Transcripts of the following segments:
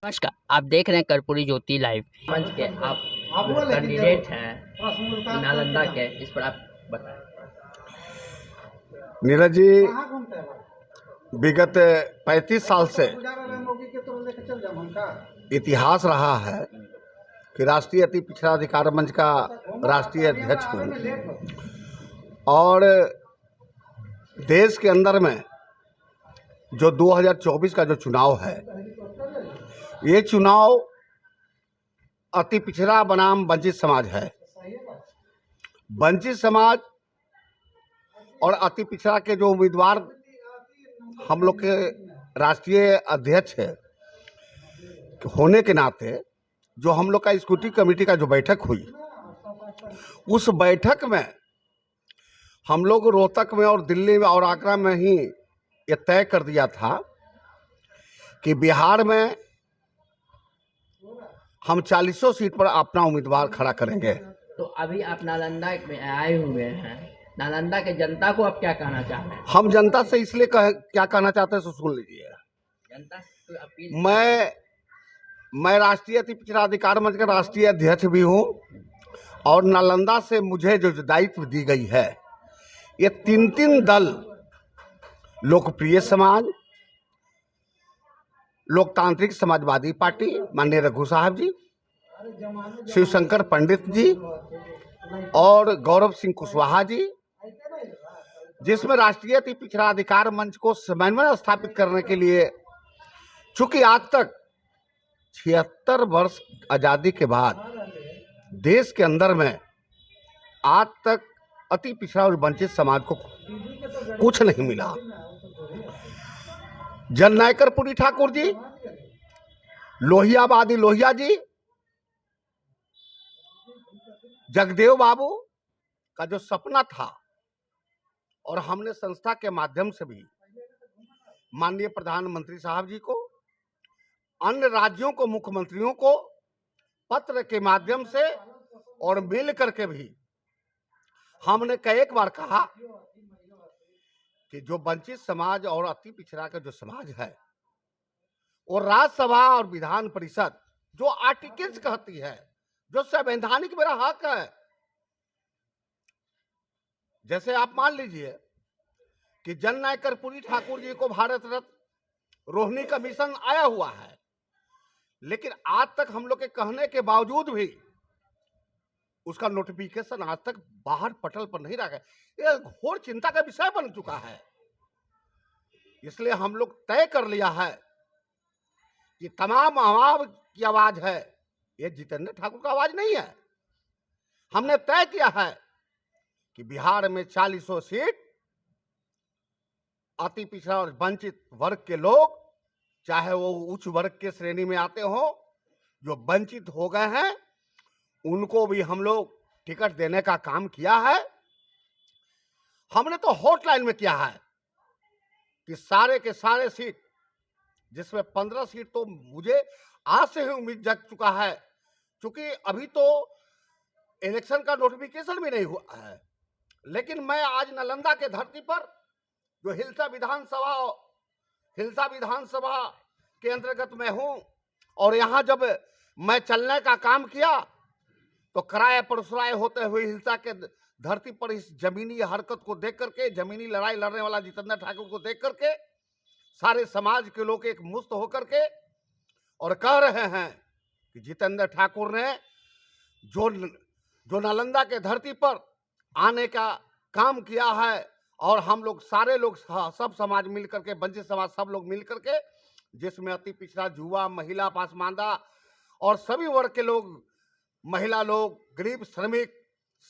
नमस्कार, आप देख रहे हैं कर्पूरी ज्योति लाइव मंच के। आप कैंडिडेट हैं नालंदा के, इस पर आप बताएं। नीरज जी, विगत 35 साल से इतिहास रहा है कि राष्ट्रीय अति पिछड़ा अधिकार मंच का राष्ट्रीय अध्यक्ष हूँ और देश के अंदर में जो 2024 का जो चुनाव है, ये चुनाव अति पिछड़ा बनाम वंचित समाज है। वंचित समाज और अति पिछड़ा के जो उम्मीदवार हम लोग के राष्ट्रीय अध्यक्ष है होने के नाते जो हम लोग का स्क्रूटनी कमेटी का जो बैठक हुई, उस बैठक में हम लोग रोहतक में और दिल्ली में और आगरा में ही ये तय कर दिया था कि बिहार में हम 40 सीट पर अपना उम्मीदवार खड़ा करेंगे। तो अभी आप नालंदा में आए हुए हैं, नालंदा के जनता को आप क्या कहना चाहते हैं? हम जनता से इसलिए क्या कहना चाहते हैं, सुन लीजिए। जनता से अपील। मैं राष्ट्रीय अति पिछड़ा अधिकार मंच का राष्ट्रीय अध्यक्ष भी हूँ और नालंदा से मुझे जो दायित्व दी गई है, ये तीन दल, लोकप्रिय समाज, लोकतांत्रिक समाजवादी पार्टी माननीय रघु साहब जी, शिवशंकर पंडित जी और गौरव सिंह कुशवाहा जी, जिसमें राष्ट्रीय अति पिछड़ा अधिकार मंच को समन्वय स्थापित करने के लिए, चूंकि आज तक 76 वर्ष आज़ादी के बाद देश के अंदर में आज तक अति पिछड़ा और वंचित समाज को कुछ नहीं मिला। जननायक कर्पूरी ठाकुर जी, लोहियाबादी लोहिया जी, जगदेव बाबू का जो सपना था, और हमने संस्था के माध्यम से भी माननीय प्रधानमंत्री साहब जी को, अन्य राज्यों को, मुख्यमंत्रियों को पत्र के माध्यम से और मिल करके भी हमने कई बार कहा कि जो वंचित समाज और अति पिछड़ा का जो समाज है, वो राज्यसभा और विधान परिषद जो आर्टिकल्स कहती है, जो संवैधानिक मेरा हक है। जैसे आप मान लीजिए कि जननायक कर्पूरी ठाकुर जी को भारत रत्न रोहिणी कमीशन आया हुआ है, लेकिन आज तक हम लोग के कहने के बावजूद भी उसका नोटिफिकेशन आज तक बाहर पटल पर नहीं रखा है। यह घोर चिंता का विषय बन चुका है। इसलिए हम लोग तय कर लिया है कि तमाम आवाम की आवाज है, ये जितेंद्र ठाकुर का आवाज नहीं है। हमने तय किया है कि बिहार में 40 सीट अति पिछड़ा और वंचित वर्ग के लोग, चाहे वो उच्च वर्ग के श्रेणी में आते हो, जो वंचित हो गए हैं, उनको भी हम लोग टिकट देने का काम किया है। हमने तो हॉटलाइन में किया है कि सारे के सारे सीट, जिसमें 15 सीट तो मुझे आज से ही उम्मीद जग चुका है, क्योंकि अभी तो इलेक्शन का नोटिफिकेशन भी नहीं हुआ है। लेकिन मैं आज नालंदा के धरती पर जो हिलसा विधानसभा के अंतर्गत मैं हूं, और यहां जब मैं चलने का काम किया तो कराए परसराए होते हुए हिलसा के धरती पर इस जमीनी हरकत को देख करके, जमीनी लड़ाई लड़ने वाला जितेंद्र ठाकुर को देख करके, सारे समाज के लोग एक मुस्त होकर के और कह रहे हैं कि जितेंद्र ठाकुर ने जो नालंदा के धरती पर आने का काम किया है, और हम लोग सारे लोग सब समाज मिल करके, वंचित समाज सब लोग मिल करके, जिसमें अति पिछड़ा, युवा, महिला, पासमानदा और सभी वर्ग के लोग, महिला लोग, गरीब, श्रमिक,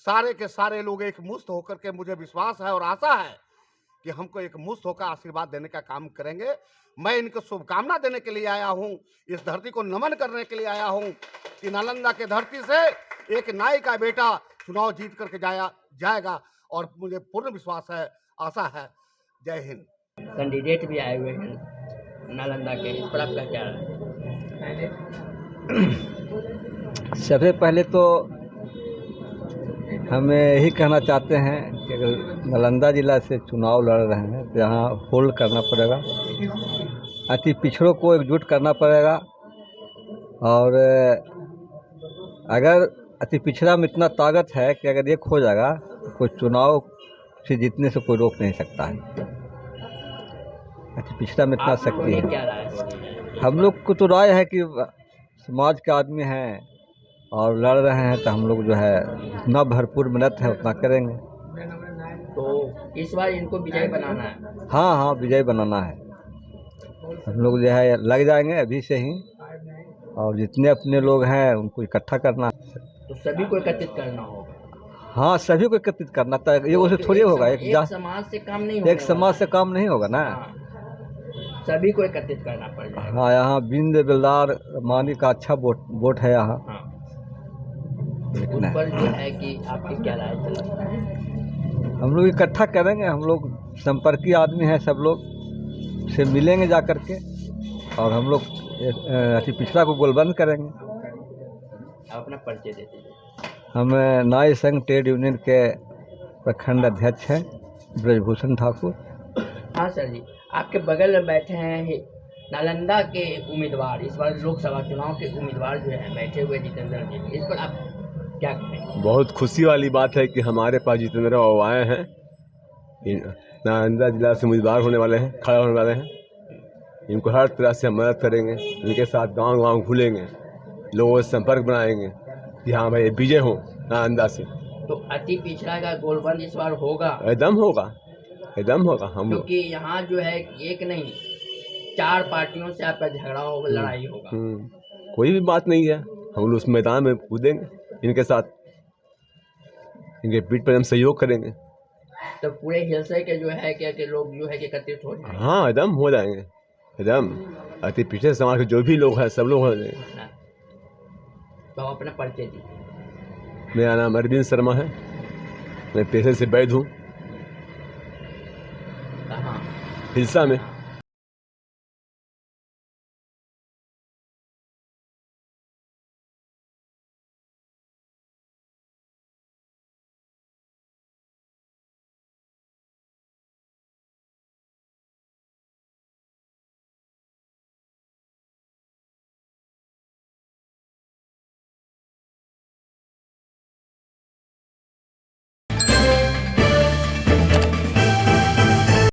सारे के सारे लोग एक मुस्त होकर के, मुझे विश्वास है और आशा है कि हमको एक मुस्त होकर आशीर्वाद देने का काम करेंगे। मैं इनको शुभकामना देने के लिए आया हूं, इस धरती को नमन करने के लिए आया हूं कि नालंदा के धरती से एक नाई का बेटा चुनाव जीत करके जाएगा, और मुझे पूर्ण विश्वास है, आशा है। जय हिंद। कैंडिडेट भी आए हुए हैं नालंदा के, इस पर आपका क्या है? सबसे पहले तो हम यही कहना चाहते हैं कि अगर नालंदा जिला से चुनाव लड़ रहे हैं तो यहाँ होल्ड करना पड़ेगा, अति पिछड़ों को एकजुट करना पड़ेगा और अगर अति पिछड़ा में इतना ताकत है कि अगर एक हो जाएगा तो कोई चुनाव से जीतने से कोई रोक नहीं सकता है। अति पिछड़ा में इतना शक्ति है। क्या राय है? हम लोग को तो राय है कि समाज के आदमी हैं और लड़ रहे हैं तो हम लोग जो है जितना भरपूर मेहनत है उतना करेंगे। तो इस बार इनको विजय बनाना है। हाँ हाँ, विजय बनाना है। हम लोग जो है लग जाएंगे अभी से ही, और जितने अपने लोग हैं उनको इकट्ठा करना है। तो सभी को एकत्रित करना होगा। हाँ, सभी को एकत्रित करना था। ये उसे थोड़ी होगा, एक समाज से काम नहीं होगा। एक समाज से काम नहीं होगा ना। हाँ, सभी को एकत्रित करना पड़ जाएगा। हाँ, यहाँ बिंद बेलदार मानी का अच्छा वोट है यहाँ। हाँ, उस पर जो है कि आपकी क्या राय चलता है? हम लोग इकट्ठा करेंगे। हम लोग संपर्की आदमी हैं, सब लोग से मिलेंगे जा कर के, और हम लोग अति पिछड़ा को गोलबंद करेंगे। आप अपना परिचय दे दीजिए। हम नाई संघ ट्रेड यूनियन के प्रखंड अध्यक्ष हैं ब्रजभूषण ठाकुर। हाँ सर जी, आपके बगल में बैठे हैं नालंदा के उम्मीदवार, इस बार लोकसभा चुनाव के उम्मीदवार जो है बैठे हुए जितेंद्र जी, इस पर आप क्या कहें? बहुत खुशी वाली बात है कि हमारे पास जितेंद्र बाबू आए हैं। नालंदा जिला से उम्मीदवार होने वाले हैं, खड़ा होने वाले हैं। इनको हर तरह से हम मदद करेंगे, इनके साथ गांव-गांव घूमेंगे, लोगों से संपर्क बनाएंगे कि हाँ भाई विजय हो नालंदा से। तो अति पिछड़ा का गोलबंद इस बार होगा? एकदम होगा, एकदम होगा। हम लोग क्योंकि यहाँ जो है एक नहीं 4 पार्टियों से आपका झगड़ा होगा, लड़ाई होगा। कोई भी बात नहीं है, हम लोग उस मैदान में कूदेंगे इनके साथ, इनके पीठ पर हम सहयोग करेंगे। तो पूरे हिलसे के जो है कि लोग जो है कि एकत्रित हो जाएंगे। हाँ, एकदम हो जाएंगे, एकदम। अति पिछड़े समाज के जो भी लोग हैं सब लोग हो जाएंगे। तो अपना परिचय दीजिए। मेरा नाम अरविंद शर्मा है, मैं पेशे से वैद्य हूँ, कहाँ? हिलसा में।